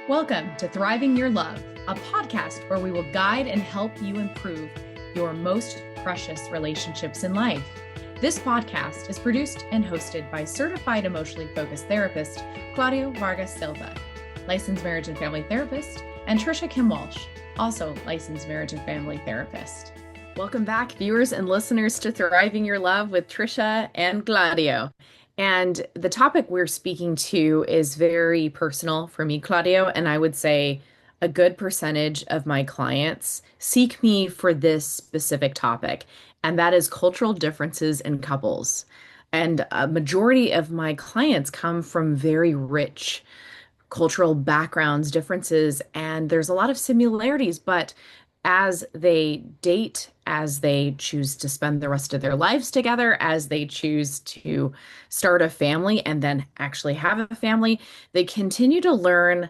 Welcome to Thriving Your Love, a podcast where we will guide and help you improve your most precious relationships in life. This podcast is produced and hosted by certified emotionally focused therapist Claudio Vargas Silva, licensed marriage and family therapist, and Trisha Kim Walsh, also licensed marriage and family therapist. Welcome back, viewers and listeners, to Thriving Your Love with Trisha and Claudio. And the topic we're speaking to is very personal for me, Claudio, and I would say a good percentage of my clients seek me for this specific topic, and that is cultural differences in couples. And a majority of my clients come from very rich cultural backgrounds, differences, and there's a lot of similarities, but as they date, as they choose to spend the rest of their lives together, as they choose to start a family and then actually have a family, they continue to learn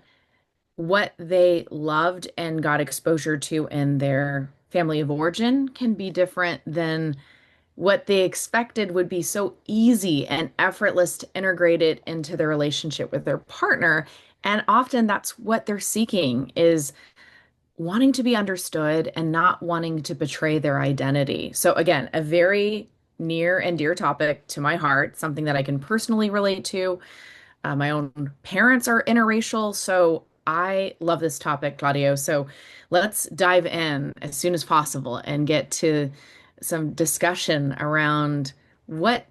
what they loved and got exposure to in their family of origin can be different than what they expected would be so easy and effortless to integrate it into their relationship with their partner. And often that's what they're seeking is wanting to be understood and not wanting to betray their identity. So again, a very near and dear topic to my heart, something that I can personally relate to. My own parents are interracial, so I love this topic, Claudio. So let's dive in as soon as possible and get to some discussion around what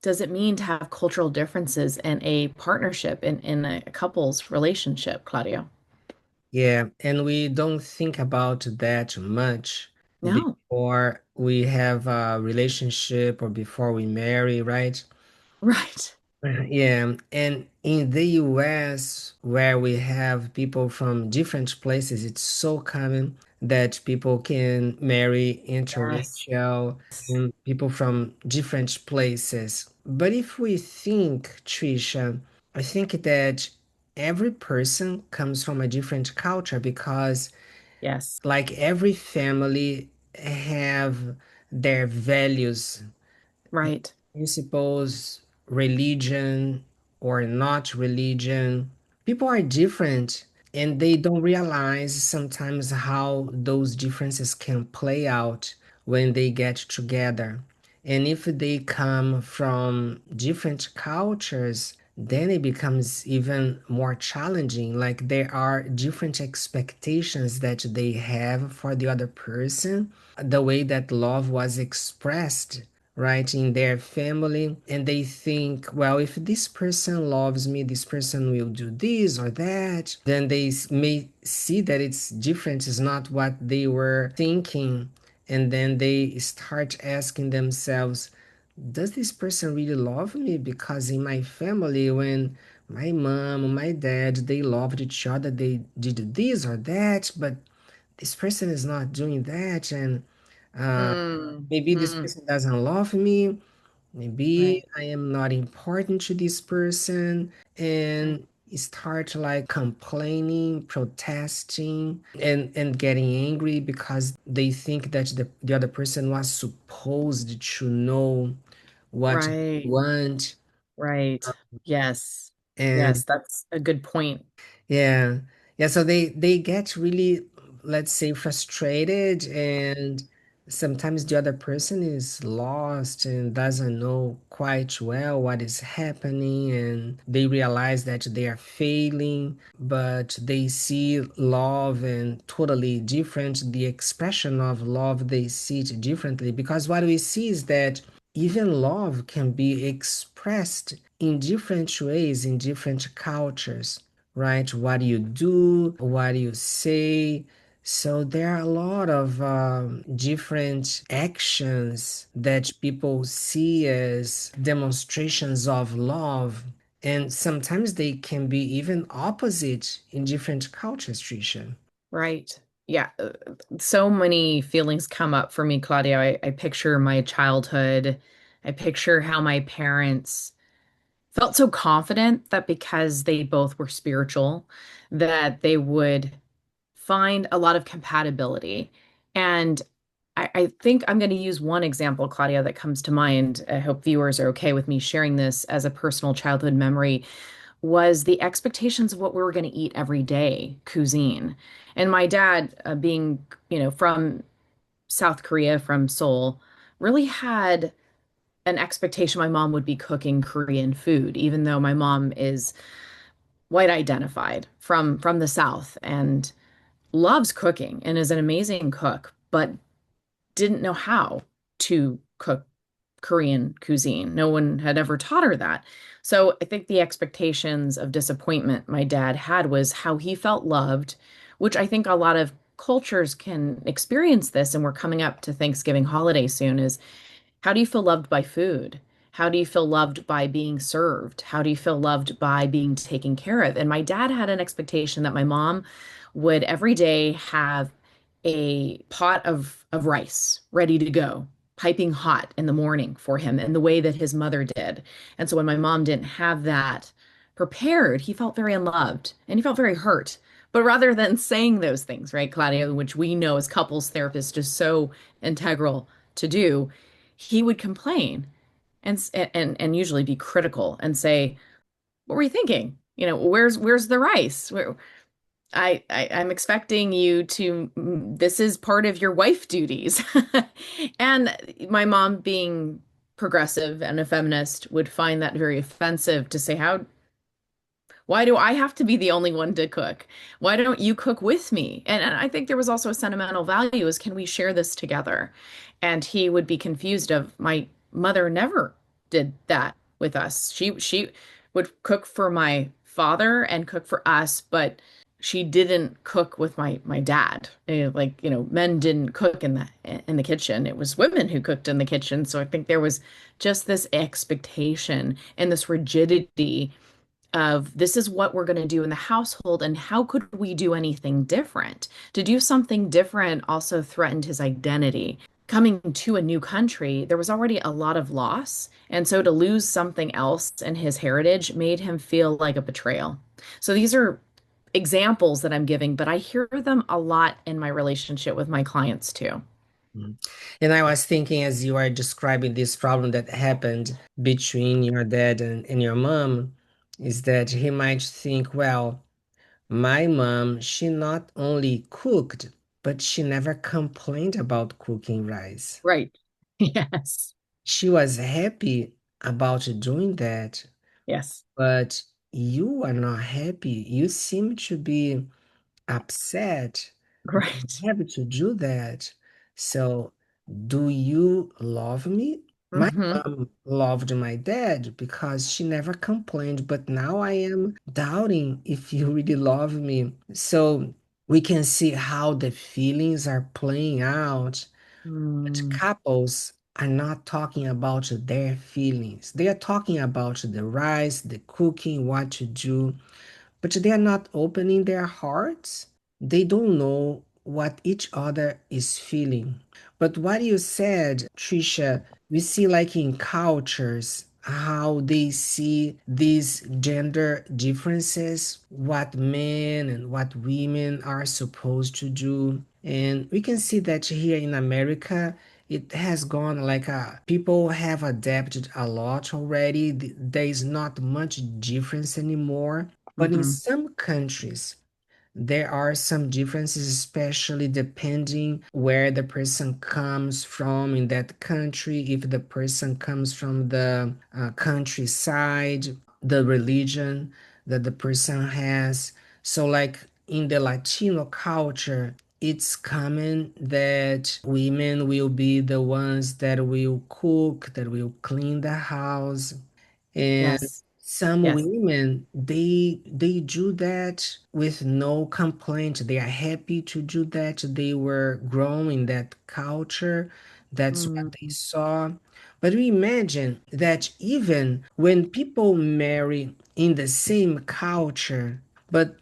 does it mean to have cultural differences in a partnership, in a couple's relationship, Claudio? Yeah, and we don't think about that much No. before we have a relationship or before we marry, right? Right. Yeah, and in the US, where we have people from different places, it's so common that people can marry Yes. interracial and people from different places. But if we think, Trisha, I think that every person comes from a different culture because Yes. like every family have their values, Right. principles, religion or not religion. People are different and they don't realize sometimes how those differences can play out when they get together. And if they come from different cultures, then it becomes even more challenging. Like there are different expectations that they have for the other person, the way that love was expressed, right, in their family. And they think, well, if this person loves me, this person will do this or that. Then they may see that it's different, it's not what they were thinking. And then they start asking themselves, does this person really love me? Because in my family, when my mom, my dad, they loved each other, they did this or that, but this person is not doing that. And uh, Mm, maybe this mm, person doesn't love me. Maybe right. I am not important to this person. Right. And start like complaining, protesting, and getting angry because they think that the other person was supposed to know what they Right. want. Right. Yes. And Yes, that's a good point. yeah. Yeah, so they get really, let's say, frustrated, and sometimes the other person is lost and doesn't know quite well what is happening, and they realize that they are failing, but they see love and totally different. The expression of love, they see it differently because what we see is that even love can be expressed in different ways in different cultures, right? What do you do? What do you say? So there are a lot of different actions that people see as demonstrations of love. And sometimes they can be even opposite in different cultures, Trisha. Right. Yeah. So many feelings come up for me, Claudia. I picture my childhood. I picture how my parents felt so confident that because they both were spiritual, that they would find a lot of compatibility. And I think I'm going to use one example, Claudia, that comes to mind. I hope viewers are okay with me sharing this as a personal childhood memory. was the expectations of what we were going to eat every day, cuisine. And my dad, being, from South Korea, from Seoul, really had an expectation my mom would be cooking Korean food, even though my mom is white identified from the South and loves cooking and is an amazing cook, but didn't know how to cook Korean cuisine. No one had ever taught her that. So I think the expectations of disappointment my dad had was how he felt loved, which I think a lot of cultures can experience this. And we're coming up to Thanksgiving holiday soon, is how do you feel loved by food? How do you feel loved by being served? How do you feel loved by being taken care of? And my dad had an expectation that my mom would every day have a pot of rice ready to go, piping hot in the morning for him in the way that his mother did. And so when my mom didn't have that prepared, he felt very unloved and he felt very hurt. But rather than saying those things, right, Claudia, which we know as couples therapists is so integral to do, he would complain and usually be critical and say, "What were you thinking? Where's the rice? I'm expecting you to. This is part of your wife duties." And my mom, being progressive and a feminist, would find that very offensive to say, "How why do I have to be the only one to cook? Why don't you cook with me?" And I think there was also a sentimental value is, can we share this together? And he would be confused of, my mother never did that with us. She would cook for my father and cook for us, but she didn't cook with my dad. Like, men didn't cook in the kitchen. It was women who cooked in the kitchen. So I think there was just this expectation and this rigidity of, this is what we're going to do in the household, and how could we do anything different? To do something different also threatened his identity. Coming to a new country, there was already a lot of loss, and so to lose something else in his heritage made him feel like a betrayal. So these are examples that I'm giving, but I hear them a lot in my relationship with my clients too. Mm. And I was thinking, as you are describing this problem that happened between your dad and your mom, is that he might think, well, my mom, she not only cooked, but she never complained about cooking rice. Right. Yes. She was happy about doing that, Yes. but you are not happy. You seem to be upset that you Right. have to do that. So, do you love me? My Hmm. mom loved my dad because she never complained, but now I am doubting if you really love me. So, we can see how the feelings are playing out, but Mm. couples are not talking about their feelings. They are talking about the rice, the cooking, what to do, but they are not opening their hearts. They don't know what each other is feeling. But what you said, Trisha, we see like in cultures how they see these gender differences, what men and what women are supposed to do. And we can see that here in America, it has gone like people have adapted a lot already. There is not much difference anymore. But in Hmm. some countries, there are some differences, especially depending where the person comes from in that country. If the person comes from the countryside, the religion that the person has. So, like in the Latino culture, it's common that women will be the ones that will cook, that will clean the house, and Yes. some Yes. women, they do that with no complaint. They are happy to do that. They were grown in that culture. That's what they Mm. saw. But we imagine that even when people marry in the same culture, but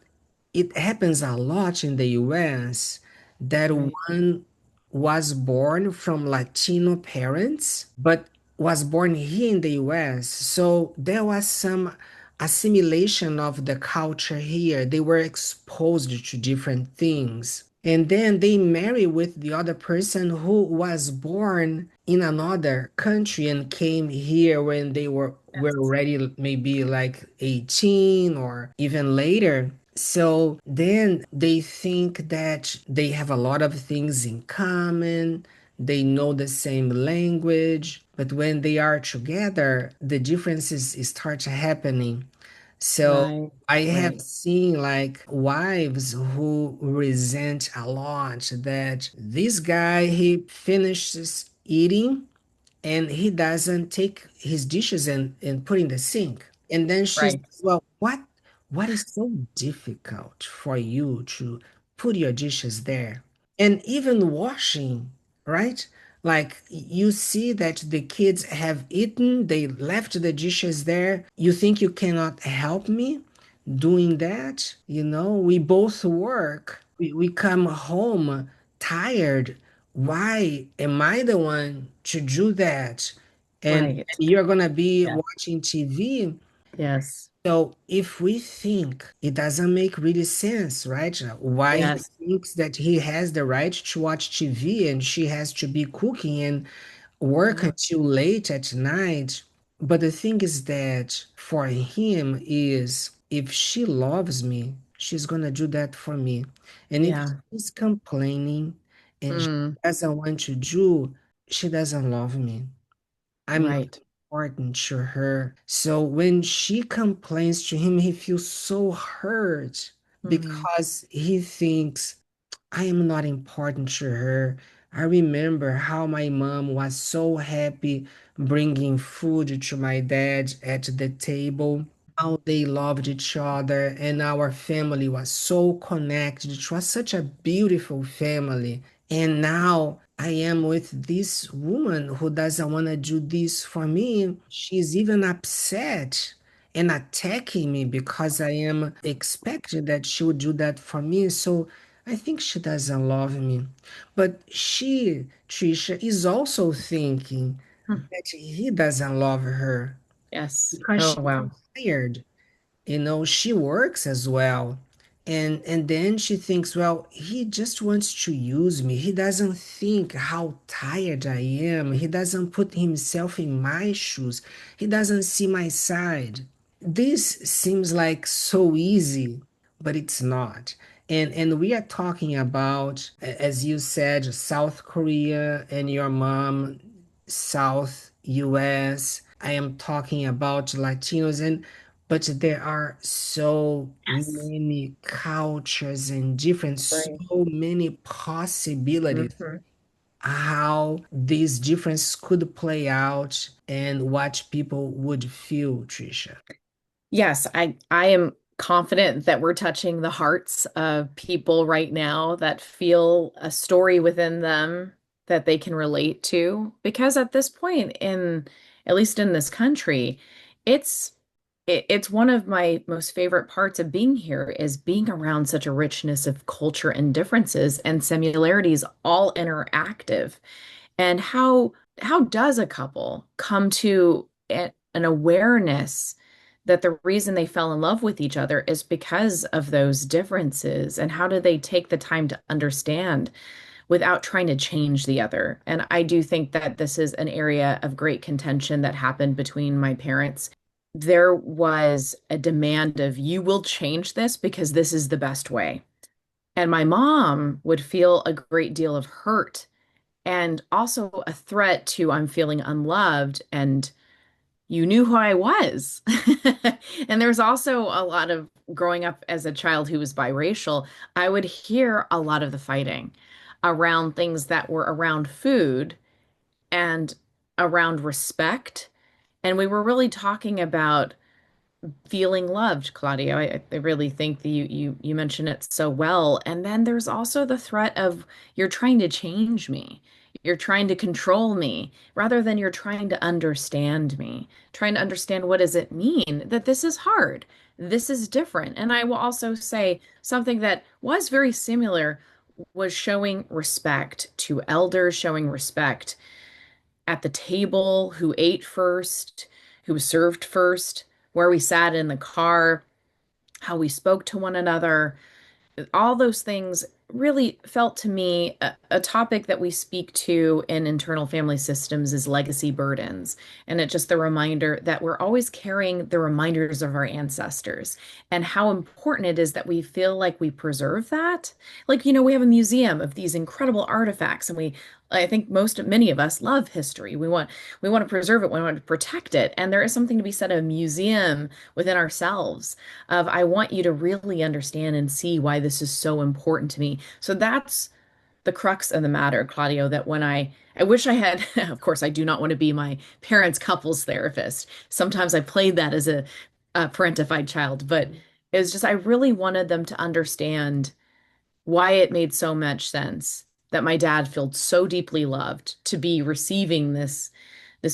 it happens a lot in the US that Right. one was born from Latino parents, but was born here in the US. So there was some assimilation of the culture here. They were exposed to different things. And then they marry with the other person who was born in another country and came here when they were we're Yes. already maybe like 18 or even later. So then they think that they have a lot of things in common, they know the same language, but when they are together, the differences start happening. So Right. I have Right. seen like wives who resent a lot that this guy, he finishes eating and he doesn't take his dishes and put in the sink. And then she Right. says, well, what is so difficult for you to put your dishes there? And even washing, right? Like you see that the kids have eaten, they left the dishes there. You think you cannot help me doing that? We both work. We come home tired. Why am I the one to do that? And Right. you're gonna be Yeah. watching TV. Yes. So if we think it doesn't make really sense, right? Why he Yes. thinks that he has the right to watch TV and she has to be cooking and work Mhm. until late at night. But the thing is that for him is if she loves me, she's gonna do that for me. And if Yeah. she's complaining and she Mm. doesn't want to do, she doesn't love me. I'm not Right. important to her. So when she complains to him, he feels so hurt Mm. because he thinks I am not important to her. I remember how my mom was so happy bringing food to my dad at the table, how they loved each other, and our family was so connected. It was such a beautiful family. And now I am with this woman who doesn't want to do this for me. She's even upset and attacking me because I am expecting that she would do that for me. So I think she doesn't love me. But she, Trisha, is also thinking Hmm. that he doesn't love her Yes. because Oh, she's wow. tired. She works as well. And then she thinks, well, he just wants to use me. He doesn't think how tired I am. He doesn't put himself in my shoes. He doesn't see my side. This seems like so easy, but it's not. And we are talking about, as you said, South Korea and your mom, South US. I am talking about Latinos, and but there are so Yes. many cultures and different, so Right. many possibilities Mhm. how these differences could play out and what people would feel, Trisha. Yes, I am confident that we're touching the hearts of people right now that feel a story within them that they can relate to. Because at this point in, at least in this country, it's it's one of my most favorite parts of being here is being around such a richness of culture and differences and similarities all interactive. And how does a couple come to an awareness that the reason they fell in love with each other is because of those differences? And how do they take the time to understand without trying to change the other? And I do think that this is an area of great contention that happened between my parents. There was a demand of, you will change this because this is the best way. And my mom would feel a great deal of hurt and also a threat to, I'm feeling unloved and you knew who I was. And there's also a lot of growing up as a child who was biracial, I would hear a lot of the fighting around things that were around food and around respect. And we were really talking about feeling loved, Claudio. I really think that you mentioned it so well. And then there's also the threat of you're trying to change me. You're trying to control me rather than you're trying to understand me, trying to understand what does it mean that this is hard. This is different. And I will also say something that was very similar was showing respect to elders, showing respect at the table, who ate first, who was served first, where we sat in the car, how we spoke to one another, all those things really felt to me a topic that we speak to in internal family systems is legacy burdens. And it's just the reminder that we're always carrying the reminders of our ancestors and how important it is that we feel like we preserve that. Like, we have a museum of these incredible artifacts, and I think many of us love history. We want to preserve it, we want to protect it. And there is something to be said of a museum within ourselves of I want you to really understand and see why this is so important to me. So that's the crux of the matter, Claudio, that when I wish I had, of course, I do not want to be my parents' couples therapist. Sometimes I played that as a parentified child, but it was just I really wanted them to understand why it made so much sense that my dad felt so deeply loved to be receiving this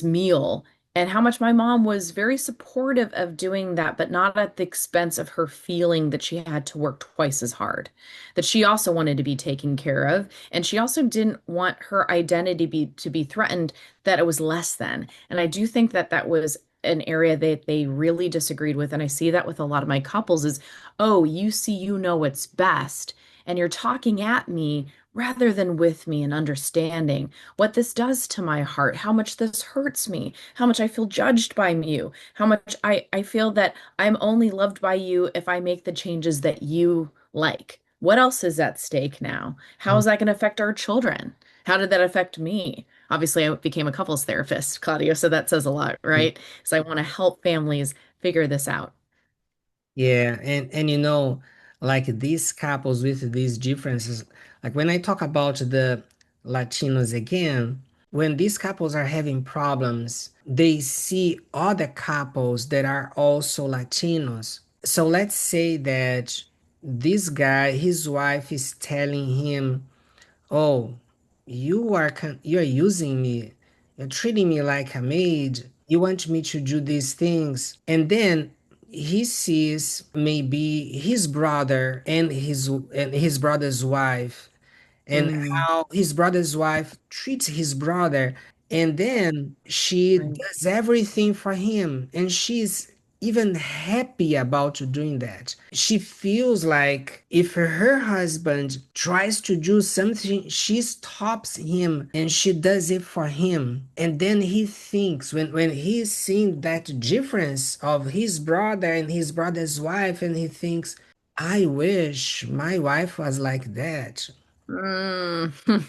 meal, and how much my mom was very supportive of doing that, but not at the expense of her feeling that she had to work twice as hard, that she also wanted to be taken care of, and she also didn't want her identity to be threatened, that it was less than. And I do think that that was an area that they really disagreed with, and I see that with a lot of my couples is, oh, you know what's best, and you're talking at me rather than with me and understanding what this does to my heart, how much this hurts me, how much I feel judged by you, how much I feel that I'm only loved by you if I make the changes that you like. What else is at stake now? How is that going to affect our children? How did that affect me? Obviously, I became a couples therapist, Claudio, so that says a lot, right? So I want to help families figure this out. Yeah, and like these couples with these differences, like when I talk about the Latinos again, when these couples are having problems, they see other couples that are also Latinos. So let's say that this guy, his wife is telling him, "Oh, you're using me. You're treating me like a maid. You want me to do these things." And then he sees maybe his brother and his brother's wife, and Mm, how his brother's wife treats his brother, and then she right. does everything for him, and she's even happy about doing that. She feels like if her husband tries to do something, she stops him and she does it for him. And then he thinks, when he's seeing that difference of his brother and his brother's wife, and he thinks, I wish my wife was like that. Mm.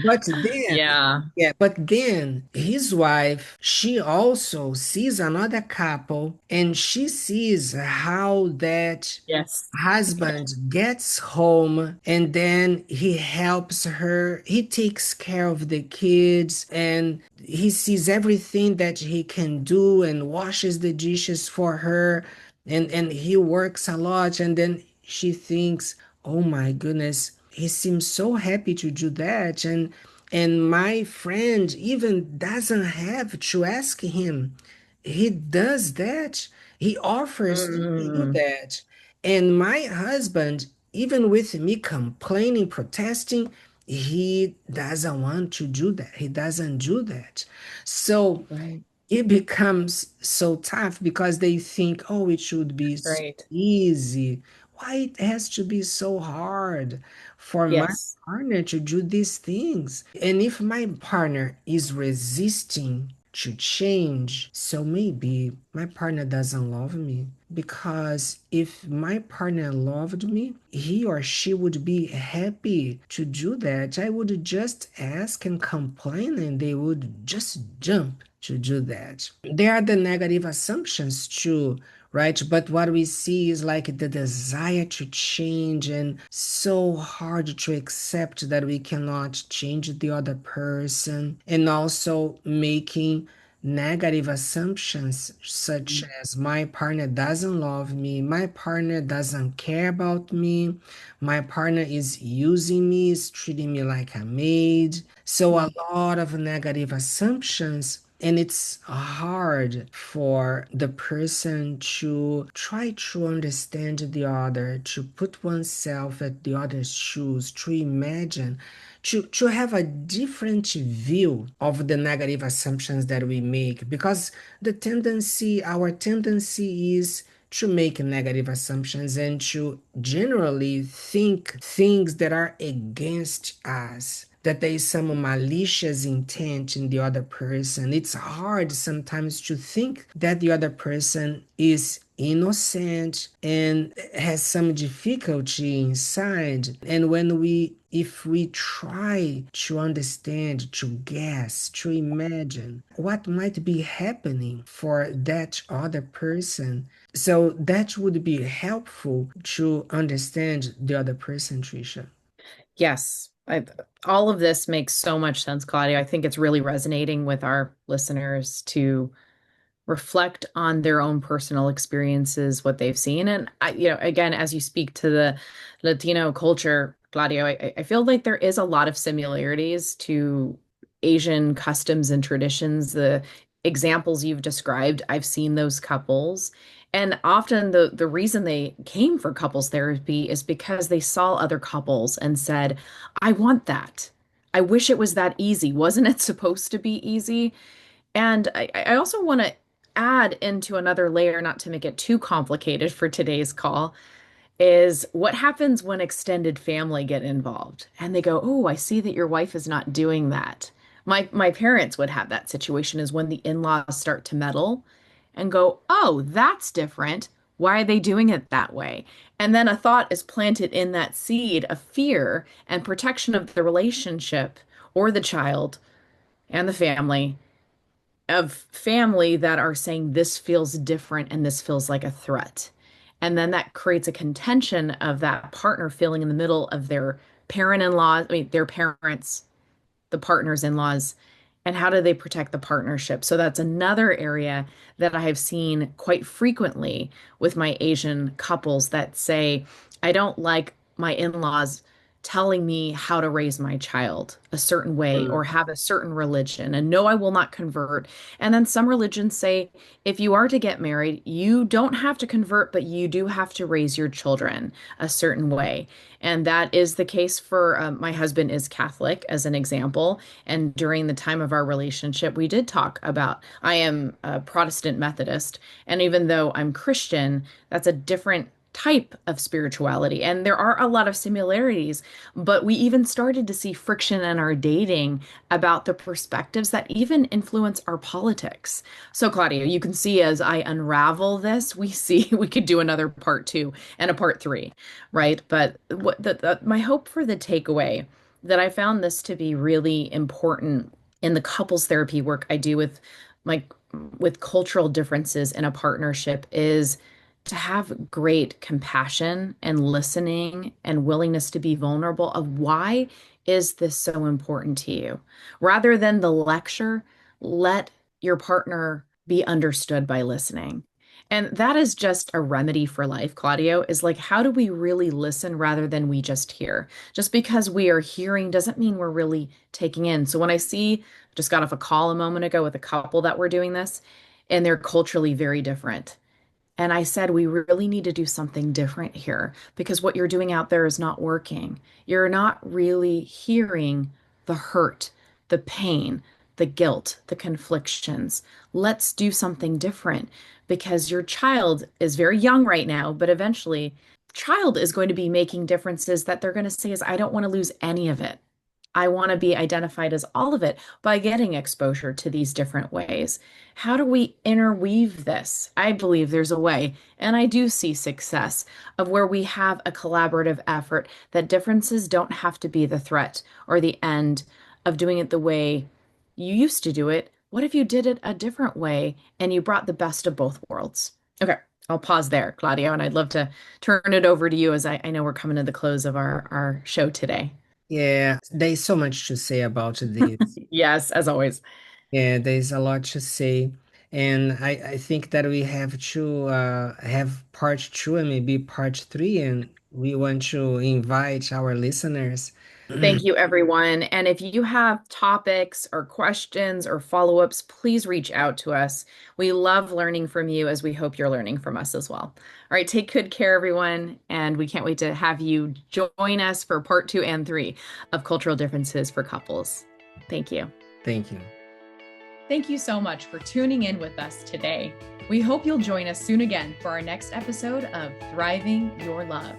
But then, Yeah. yeah, but then his wife, she also sees another couple, and she sees how that Yes. husband gets home, and then he helps her, he takes care of the kids, and he sees everything that he can do and washes the dishes for her, and he works a lot, and then she thinks, oh my goodness, he seems so happy to do that, and my friend even doesn't have to ask him, he does that, he offers to do Mm, that. And my husband, even with me complaining, protesting, he doesn't want to do that. He doesn't do that. So right. it becomes so tough because they think, oh, it should be so Right. easy. Why it has to be so hard for my Yes. partner to do these things? And if my partner is resisting to change, so maybe my partner doesn't love me. Because if my partner loved me, he or she would be happy to do that. I would just ask and complain, and they would just jump to do that. There are the negative assumptions too, right? But what we see is like the desire to change, and so hard to accept that we cannot change the other person, and also making negative assumptions such as my partner doesn't love me, my partner doesn't care about me, my partner is using me, is treating me like a maid. So a lot of negative assumptions, and it's hard for the person to try to understand the other, to put oneself at the other's shoes, to imagine, to have a different view of the negative assumptions that we make, because our tendency is to make negative assumptions and to generally think things that are against us, that there is some malicious intent in the other person. It's hard sometimes to think that the other person is innocent and has some difficulty inside. And if we try to understand, to guess, to imagine what might be happening for that other person, so that would be helpful to understand the other person, Trisha. Yes, all of this makes so much sense, Claudia. I think it's really resonating with our listeners to reflect on their own personal experiences, what they've seen. And again, as you speak to the Latino culture, Claudio, I feel like there is a lot of similarities to Asian customs and traditions. The examples you've described, I've seen those couples. And often the reason they came for couples therapy is because they saw other couples and said, I want that. I wish it was that easy. Wasn't it supposed to be easy? And I also want to add into another layer, not to make it too complicated for today's call, is what happens when extended family get involved and they go, "Oh, I see that your wife is not doing that." My parents would have that situation is when the in-laws start to meddle and go, "Oh, that's different. Why are they doing it that way?" And then a thought is planted in that seed of fear and protection of the relationship or the child and the family that are saying this feels different and this feels like a threat. And then that creates a contention of that partner feeling in the middle of their parent-in-law, I mean, their parents, the partners in laws, and how do they protect the partnership? So that's another area that I have seen quite frequently with my Asian couples that say, I don't like my in laws telling me how to raise my child a certain way or have a certain religion. And no, I will not convert. And then some religions say, if you are to get married, you don't have to convert, but you do have to raise your children a certain way. And that is the case for my husband is Catholic, as an example. And during the time of our relationship, we did talk about I am a Protestant Methodist. And even though I'm Christian, that's a different type of spirituality. And there are a lot of similarities, but we even started to see friction in our dating about the perspectives that even influence our politics. So, Claudia, you can see as I unravel this, we see we could do another part two and a part three, right? But my hope for the takeaway that I found this to be really important in the couples therapy work I do my with cultural differences in a partnership is to have great compassion and listening and willingness to be vulnerable of why is this so important to you? Rather than the lecture, let your partner be understood by listening. And that is just a remedy for life, Claudio, is like, how do we really listen rather than we just hear? Just because we are hearing doesn't mean we're really taking in. So when I see, just got off a call a moment ago with a couple that were doing this, and they're culturally very different. And I said, we really need to do something different here because what you're doing out there is not working. You're not really hearing the hurt, the pain, the guilt, the conflictions. Let's do something different because your child is very young right now, but eventually, child is going to be making differences that they're going to say is, I don't want to lose any of it. I want to be identified as all of it by getting exposure to these different ways. How do we interweave this? I believe there's a way, and I do see success of where we have a collaborative effort that differences don't have to be the threat or the end of doing it the way you used to do it. What if you did it a different way and you brought the best of both worlds? Okay, I'll pause there, Claudio, and I'd love to turn it over to you as I know we're coming to the close of our show today. Yeah, there's so much to say about this. Yes, as always. Yeah, there's a lot to say. And I think that we have to have part two and maybe part three, and we want to invite our listeners. Thank you, everyone. And if you have topics or questions or follow-ups, please reach out to us. We love learning from you as we hope you're learning from us as well. All right, take good care, everyone. And we can't wait to have you join us for part two and three of Cultural Differences for Couples. Thank you. Thank you. Thank you so much for tuning in with us today. We hope you'll join us soon again for our next episode of Thriving Your Love.